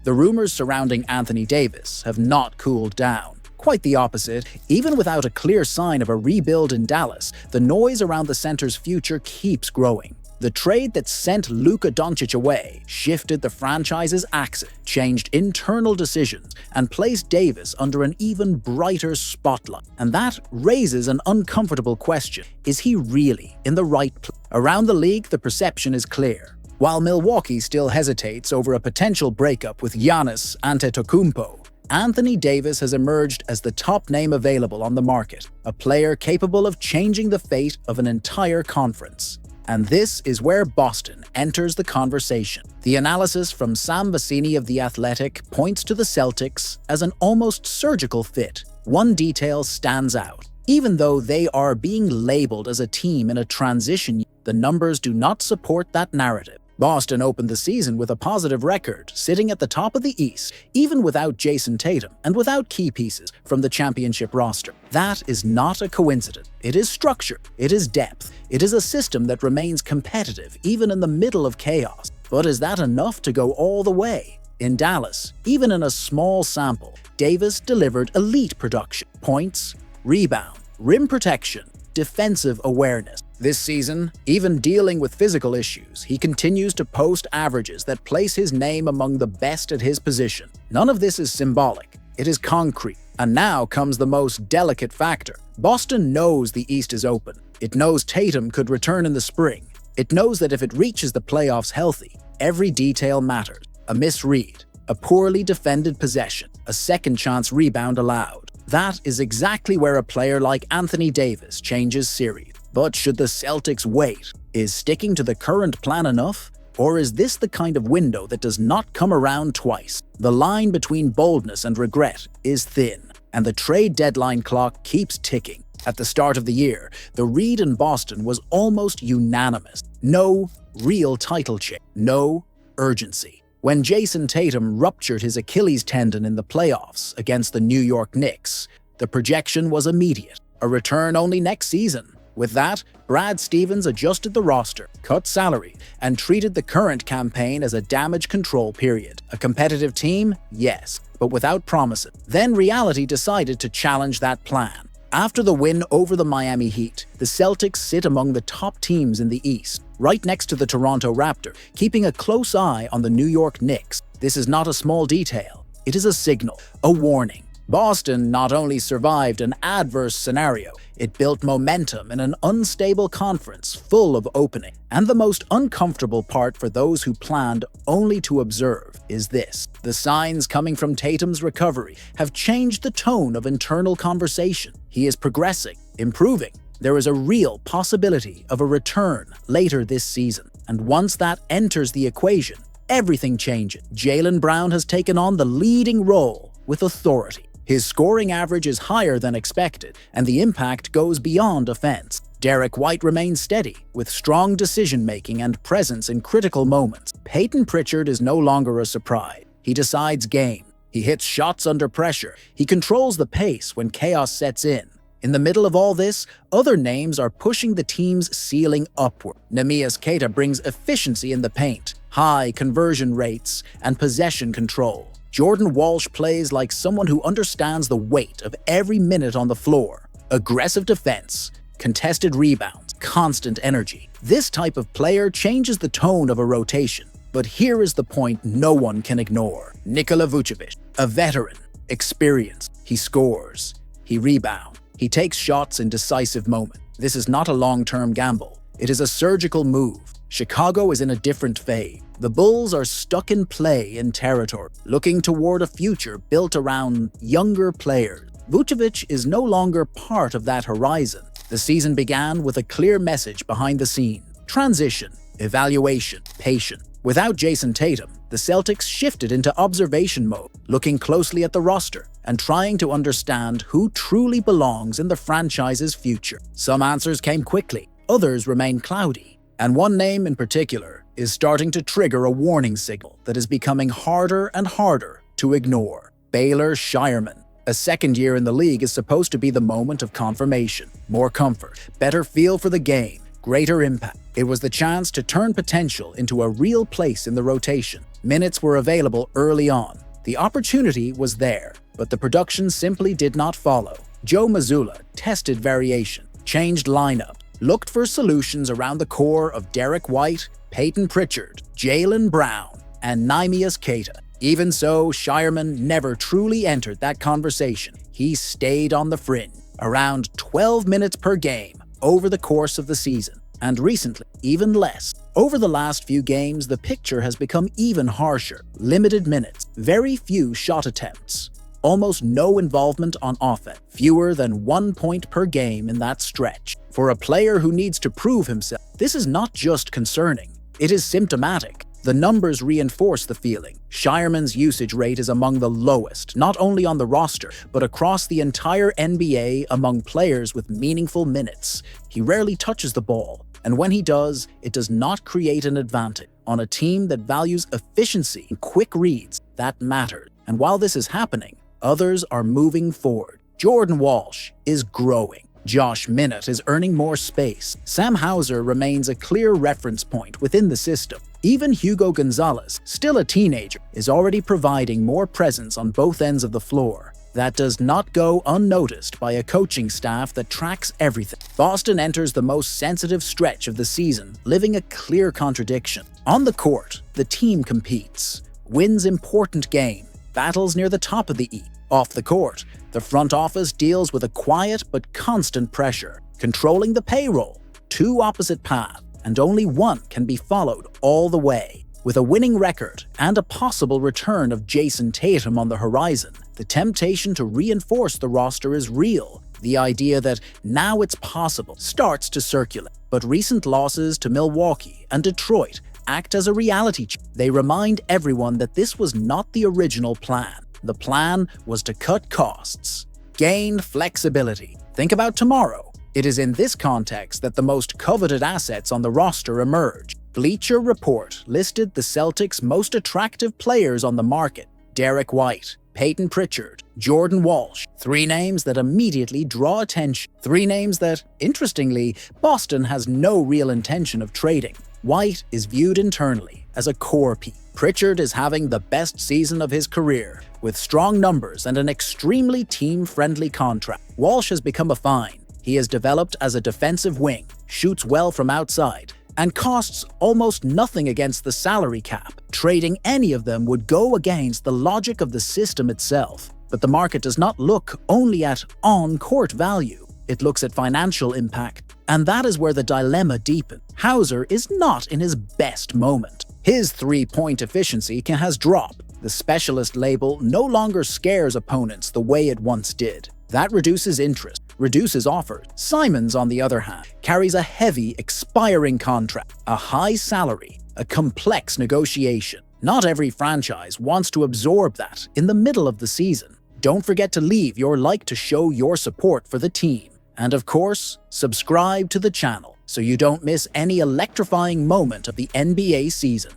The rumors surrounding Anthony Davis have not cooled down. Quite the opposite. Even without a clear sign of a rebuild in Dallas, the noise around the center's future keeps growing. The trade that sent Luka Doncic away shifted the franchise's axis, changed internal decisions, and placed Davis under an even brighter spotlight. And that raises an uncomfortable question. Is he really in the right place? Around the league, the perception is clear. While Milwaukee still hesitates over a potential breakup with Giannis Antetokounmpo, Anthony Davis has emerged as the top name available on the market, a player capable of changing the fate of an entire conference. And this is where Boston enters the conversation. The analysis from Sam Vecenie of The Athletic points to the Celtics as an almost surgical fit. One detail stands out. Even though they are being labeled as a team in a transition year, the numbers do not support that narrative. Boston opened the season with a positive record, sitting at the top of the East, even without Jayson Tatum and without key pieces from the championship roster. That is not a coincidence. It is structure. It is depth. It is a system that remains competitive even in the middle of chaos. But is that enough to go all the way? In Dallas, even in a small sample, Davis delivered elite production, points, rebound, rim protection, defensive awareness. This season, even dealing with physical issues, he continues to post averages that place his name among the best at his position. None of this is symbolic. It is concrete. And now comes the most delicate factor. Boston knows the East is open. It knows Tatum could return in the spring. It knows that if it reaches the playoffs healthy, every detail matters. A misread, a poorly defended possession, a second-chance rebound allowed. That is exactly where a player like Anthony Davis changes series. But should the Celtics wait? Is sticking to the current plan enough? Or is this the kind of window that does not come around twice? The line between boldness and regret is thin, and the trade deadline clock keeps ticking. At the start of the year, the read in Boston was almost unanimous. No real title chase, no urgency. When Jayson Tatum ruptured his Achilles tendon in the playoffs against the New York Knicks, the projection was immediate, a return only next season. With that, Brad Stevens adjusted the roster, cut salary, and treated the current campaign as a damage control period. A competitive team? Yes, but without promises. Then reality decided to challenge that plan. After the win over the Miami Heat, the Celtics sit among the top teams in the East, right next to the Toronto Raptors, keeping a close eye on the New York Knicks. This is not a small detail. It is a signal, a warning. Boston not only survived an adverse scenario, it built momentum in an unstable conference full of opening. And the most uncomfortable part for those who planned only to observe is this. The signs coming from Tatum's recovery have changed the tone of internal conversation. He is progressing, improving. There is a real possibility of a return later this season. And once that enters the equation, everything changes. Jaylen Brown has taken on the leading role with authority. His scoring average is higher than expected, and the impact goes beyond offense. Derrick White remains steady, with strong decision-making and presence in critical moments. Peyton Pritchard is no longer a surprise. He decides game. He hits shots under pressure. He controls the pace when chaos sets in. In the middle of all this, other names are pushing the team's ceiling upward. Neemias Queta brings efficiency in the paint, high conversion rates, and possession control. Jordan Walsh plays like someone who understands the weight of every minute on the floor. Aggressive defense, contested rebounds, constant energy. This type of player changes the tone of a rotation. But here is the point no one can ignore. Nikola Vucevic, a veteran, experienced. He scores. He rebounds. He takes shots in decisive moments. This is not a long-term gamble. It is a surgical move. Chicago is in a different phase. The Bulls are stuck in play in territory, looking toward a future built around younger players. Vucevic is no longer part of that horizon. The season began with a clear message behind the scenes: transition, evaluation, patience. Without Jayson Tatum, the Celtics shifted into observation mode, looking closely at the roster and trying to understand who truly belongs in the franchise's future. Some answers came quickly, others remained cloudy, and one name in particular is starting to trigger a warning signal that is becoming harder and harder to ignore. Baylor Shireman. A second year in the league is supposed to be the moment of confirmation. More comfort, better feel for the game, greater impact. It was the chance to turn potential into a real place in the rotation. Minutes were available early on. The opportunity was there, but the production simply did not follow. Joe Mazzulla tested variation, changed lineup, looked for solutions around the core of Derrick White, Peyton Pritchard, Jaylen Brown, and Neemias Queta. Even so, Shireman never truly entered that conversation. He stayed on the fringe, around 12 minutes per game over the course of the season, and recently, even less. Over the last few games, the picture has become even harsher. Limited minutes, very few shot attempts, almost no involvement on offense, fewer than 1 point per game in that stretch. For a player who needs to prove himself, this is not just concerning, it is symptomatic. The numbers reinforce the feeling. Shireman's usage rate is among the lowest, not only on the roster, but across the entire NBA among players with meaningful minutes. He rarely touches the ball, and when he does, it does not create an advantage. On a team that values efficiency and quick reads, that matters. And while this is happening, others are moving forward. Jordan Walsh is growing. Josh Minott is earning more space. Sam Hauser remains a clear reference point within the system. Even Hugo Gonzalez, still a teenager, is already providing more presence on both ends of the floor. That does not go unnoticed by a coaching staff that tracks everything. Boston enters the most sensitive stretch of the season, living a clear contradiction. On the court, the team competes, wins important games, battles near the top of the East. Off the court, the front office deals with a quiet but constant pressure, controlling the payroll. Two opposite paths, and only one can be followed all the way. With a winning record and a possible return of Jayson Tatum on the horizon, the temptation to reinforce the roster is real. The idea that now it's possible starts to circulate. But recent losses to Milwaukee and Detroit act as a reality check. They remind everyone that this was not the original plan. The plan was to cut costs, gain flexibility. Think about tomorrow. It is in this context that the most coveted assets on the roster emerge. Bleacher Report listed the Celtics' most attractive players on the market: Derrick White, Peyton Pritchard, Jordan Walsh. Three names that immediately draw attention. Three names that, interestingly, Boston has no real intention of trading. White is viewed internally as a core piece. Pritchard is having the best season of his career, with strong numbers and an extremely team-friendly contract. Walsh has become a find. He has developed as a defensive wing, shoots well from outside, and costs almost nothing against the salary cap. Trading any of them would go against the logic of the system itself. But the market does not look only at on-court value. It looks at financial impact. And that is where the dilemma deepens. Hauser is not in his best moment. His three-point efficiency has dropped. The specialist label no longer scares opponents the way it once did. That reduces interest, reduces offers. Simons, on the other hand, carries a heavy, expiring contract, a high salary, a complex negotiation. Not every franchise wants to absorb that in the middle of the season. Don't forget to leave your like to show your support for the team. And of course, subscribe to the channel so you don't miss any electrifying moment of the NBA season.